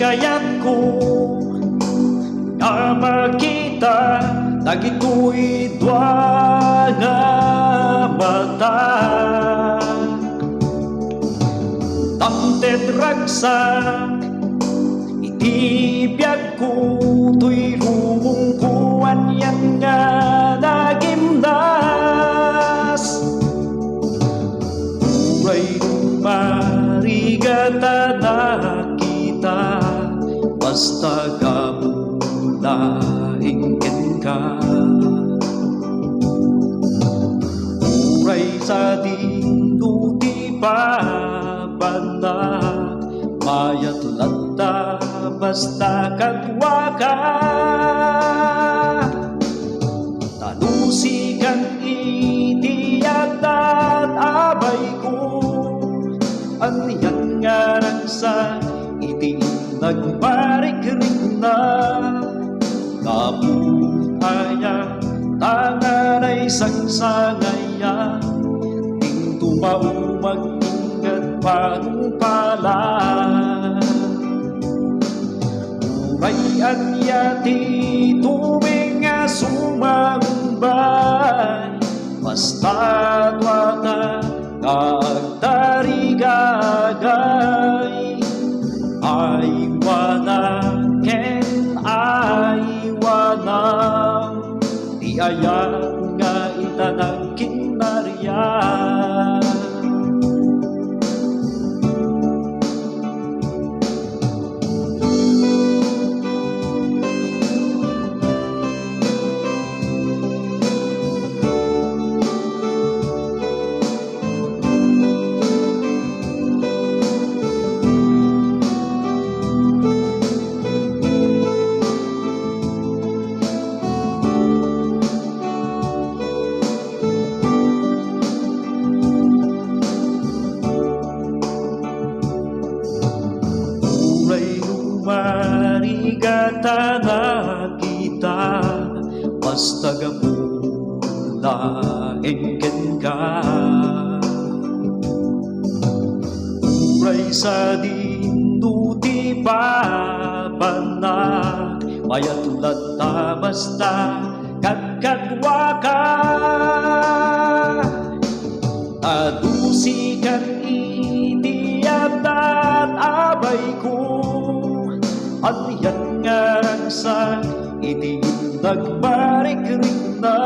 kayat ko nga makita dagitoy dua nga mata. Tamted ragsak itibiyag ko tuy lumungkuan yan nga nagimnas. Uray marigata nakita basta gamulahing ka. Uray sa dinuti pa banda mayat latta basta kadwa ka. Talusikan itiyat at abay ko aniyan nga ragsa iti nagbarik-rik na kaputaya tanganay sangsangaya ting tumaumag ingat panupala. Urayan yati tubig nga sumambay basta wata kagtarigagay aywana ken aywana di ayat nga itanag kinarya. Marigata nakita basta gamulaing ka. Uray sa dinuti pa banak mayatulad ta basta kadkadwa ka. Tadusikan itiyat at abay ko aniyan nga ragsak iti nagbarik-rik na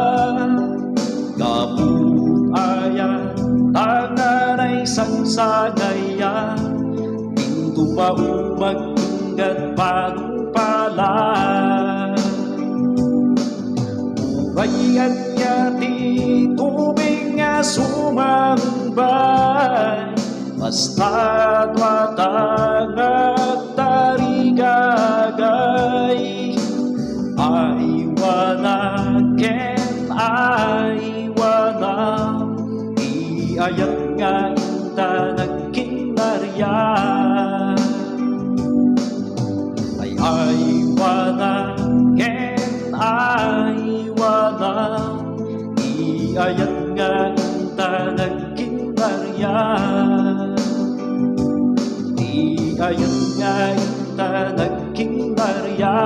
kaputaya tanganay sangsagaya ting tumaumag ingat panupala. Urayan yati tubig nga sumambay basta watangat tarigagay aywana ken aywana di ayat nga itanag kinarya. Ay aywana ken aywana di ayat nga itanag kinarya. Di ayat nga itanag kinarya.